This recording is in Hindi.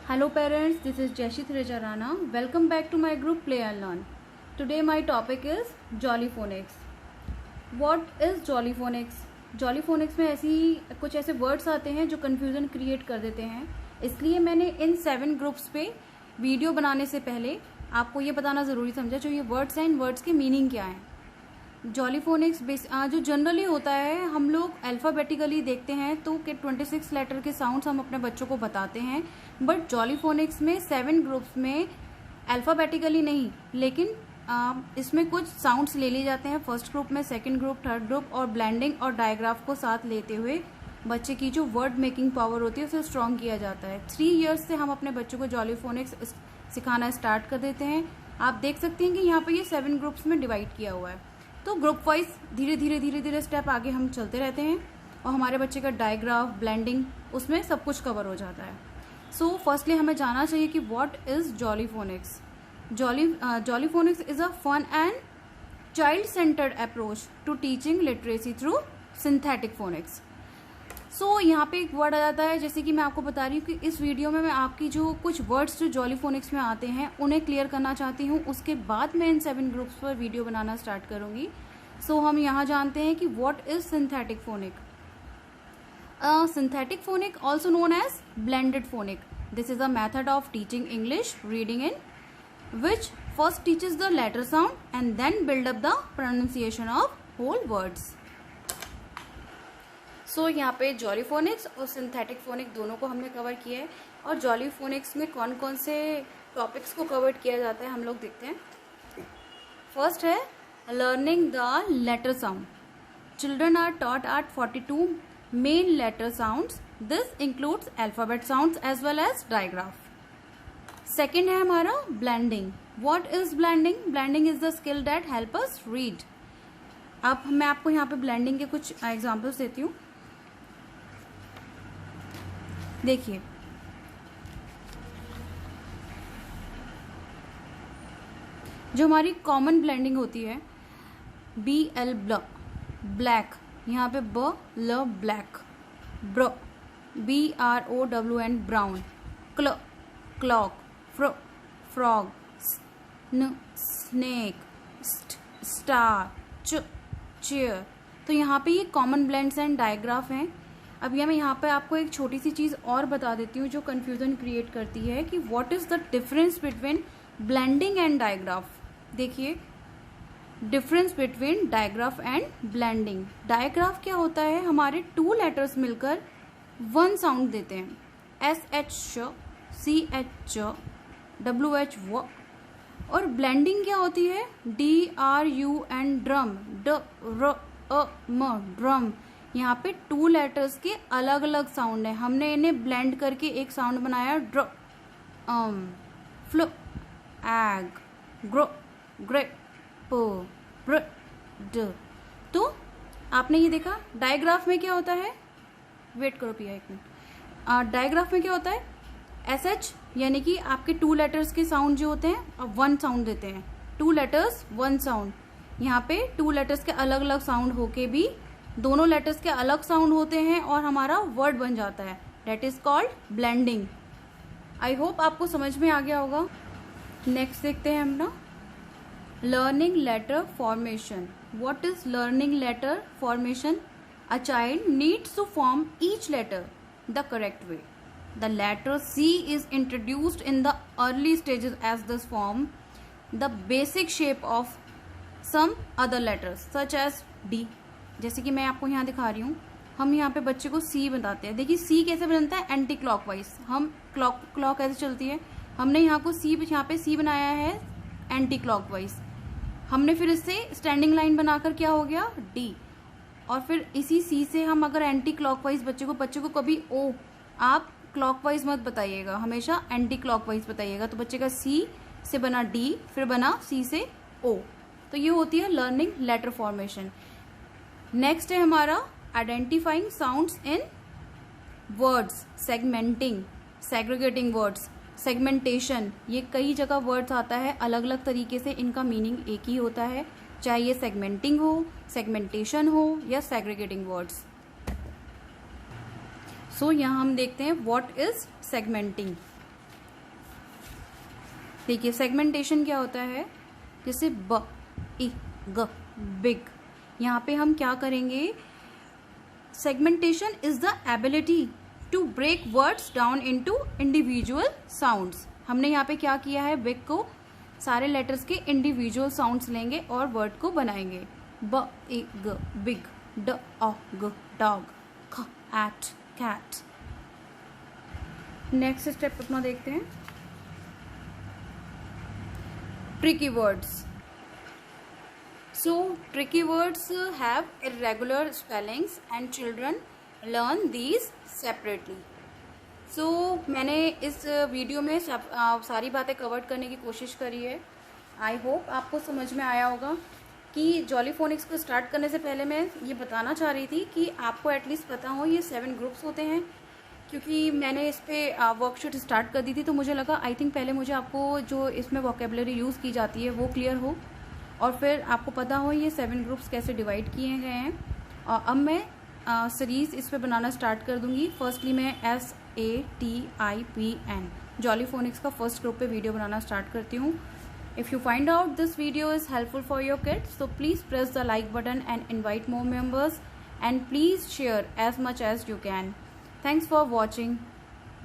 Hello parents, this is Jashit Reja Rana. Welcome back to my group Play and Learn. Today my topic is Jolly Phonics. What is Jolly Phonics? Jolly Phonics में कुछ ऐसे वर्ड्स आते हैं जो कन्फ्यूज़न क्रिएट कर देते हैं, इसलिए मैंने इन 7 ग्रुप्स पे वीडियो बनाने से पहले आपको ये बताना ज़रूरी समझा जो ये वर्ड्स हैं, इन वर्ड्स के मीनिंग क्या हैं। जॉली फोनिक्स जो जनरली होता है, हम लोग अल्फ़ाबेटिकली देखते हैं तो कि 26 लेटर के साउंड्स हम अपने बच्चों को बताते हैं, बट जॉली फोनिक्स में 7 ग्रुप्स में अल्फ़ाबेटिकली नहीं, लेकिन इसमें कुछ साउंड्स ले लिए जाते हैं फर्स्ट ग्रुप में, सेकंड ग्रुप, थर्ड ग्रुप, और ब्लेंडिंग और डायग्राफ को साथ लेते हुए बच्चे की जो वर्ड मेकिंग पावर होती है उसे स्ट्रॉन्ग किया जाता है। 3 ईयर्स से हम अपने बच्चों को जॉली फोनिक्स सिखाना स्टार्ट कर देते हैं। आप देख सकते हैं कि यहाँ पर ये 7 ग्रुप्स में डिवाइड किया हुआ है, तो ग्रुप वाइज धीरे धीरे स्टेप आगे हम चलते रहते हैं और हमारे बच्चे का डायग्राफ, ब्लेंडिंग, उसमें सब कुछ कवर हो जाता है। सो फर्स्टली हमें जानना चाहिए कि what is Jolly Phonics. Jolly Phonics is a fun and child centred approach to teaching literacy through synthetic phonics. So यहाँ पे एक वर्ड आ जाता है, जैसे कि मैं आपको बता रही हूँ कि इस वीडियो में मैं आपकी जो कुछ वर्ड्स जो जॉली फोनिक्स में आते हैं उन्हें क्लियर करना चाहती हूँ, उसके बाद मैं इन 7 ग्रुप्स पर वीडियो बनाना स्टार्ट करूँगी। सो हम यहाँ जानते हैं कि what is synthetic phonic. Synthetic phonic also known as blended phonic. This is a method of teaching English reading in which first teaches the letter sound and then build up the pronunciation of whole words. So यहाँ पे जॉली फोनिक्स और सिंथेटिक फोनिक दोनों को हमने कवर किया है, और जॉली फोनिक्स में कौन कौन से टॉपिक्स को कवर किया जाता है हम लोग देखते हैं। फर्स्ट है learning the letter sound. Children are taught at 42 main letter sounds. This includes alphabet sounds as well as digraph. Second है हमारा blending. What is blending? Blending is the skill that help us read. अब मैं आपको यहाँ पे ब्लेंडिंग के कुछ एग्जाम्पल्स देती हूँ। देखिए, जो हमारी कॉमन ब्लेंडिंग होती है, BL ब्लैक, यहाँ पे BL black, BROWN brown, clock, frog, snake, star, chair. तो यहाँ पे ये कॉमन ब्लेंड्स एंड डायग्राफ हैं। अब मैं यहाँ पे आपको एक छोटी सी चीज़ और बता देती हूँ जो कन्फ्यूज़न क्रिएट करती है कि what is the difference between blending and digraph. देखिए, difference between digraph and blending. Digraph क्या होता है? हमारे 2 लेटर्स मिलकर 1 साउंड देते हैं, SH, CH, WH, W। और ब्लेंडिंग क्या होती है? DRU and drum, drum. यहाँ पे 2 लेटर्स के अलग अलग साउंड है, हमने इन्हें ब्लेंड करके एक साउंड बनाया, flow, egg, grow, grape, bread. तो आपने ये देखा। डायग्राफ में क्या होता है? वेट करो पिया 1 मिनट। डायग्राफ में क्या होता है? SH यानी कि आपके 2 लेटर्स के साउंड जो होते हैं अब 1 साउंड देते हैं। 2 लेटर्स 1 साउंड। यहाँ पे 2 लेटर्स के अलग अलग साउंड होके भी दोनों लेटर्स के अलग साउंड होते हैं और हमारा वर्ड बन जाता है। That is called blending. I hope आपको समझ में आ गया होगा। नेक्स्ट देखते हैं हम ना, learning letter formation. What is learning letter formation? A child needs to form each letter the correct way. The letter C is introduced in the early stages as this form the basic shape of some other letters such as D। जैसे कि मैं आपको यहाँ दिखा रही हूँ, हम यहाँ पे बच्चे को C बताते हैं। देखिए C कैसे बनता है? Anti clockwise. हम क्लॉक ऐसे चलती है, हमने यहाँ पे C बनाया है एंटी क्लॉकवाइज। हमने फिर इससे स्टैंडिंग लाइन बनाकर क्या हो गया? D। और फिर इसी C से हम अगर एंटी क्लॉकवाइज बच्चे को कभी O, आप क्लॉकवाइज मत बताइएगा, हमेशा एंटी क्लॉकवाइज बताइएगा। तो बच्चे का C से बना D, फिर बना C से O। तो ये होती है लर्निंग लेटर फॉर्मेशन। नेक्स्ट है हमारा आइडेंटिफाइंग साउंड्स इन words, segmenting, segregating words, segmentation. ये कई जगह वर्ड्स आता है, अलग अलग तरीके से इनका मीनिंग एक ही होता है, चाहे ये सेगमेंटिंग हो, सेगमेंटेशन हो या सेग्रीगेटिंग वर्ड्स। सो यहाँ हम देखते हैं व्हाट इज सेगमेंटिंग। देखिए सेगमेंटेशन क्या होता है, जैसे ब इ ग बिग, यहाँ पे हम क्या करेंगे, segmentation is the ability to break words down into individual sounds. हमने यहाँ पे क्या किया है, बिग को सारे लेटर्स के इंडिविजुअल साउंड्स लेंगे और वर्ड को बनाएंगे। ब इ ग बिग, ड अ ग डॉग, ख एट कैट। नेक्स्ट स्टेप अपना देखते हैं, tricky words. So tricky words have irregular spellings and children learn these separately. So मैंने इस वीडियो में सारी बातें कवर करने की कोशिश करी है। आई होप आपको समझ में आया होगा कि जॉली फोनिक्स को स्टार्ट करने से पहले मैं ये बताना चाह रही थी कि आपको एटलीस्ट पता हो ये 7 ग्रुप्स होते हैं, क्योंकि मैंने इस पर वर्कशीट स्टार्ट कर दी थी तो मुझे लगा आई थिंक पहले मुझे आपको जो इसमें वोकेबलरी यूज़ की जाती है वो क्लियर हो और फिर आपको पता हो ये 7 ग्रुप्स कैसे डिवाइड किए गए हैं। और अब मैं सीरीज़ इस पे बनाना स्टार्ट कर दूंगी। फर्स्टली मैं SATIPN जॉली फोनिक्स का फर्स्ट ग्रुप पे वीडियो बनाना स्टार्ट करती हूँ। If you find out this video is helpful for your kids so please press the like button and invite more members and please share as much as you can. Thanks for watching.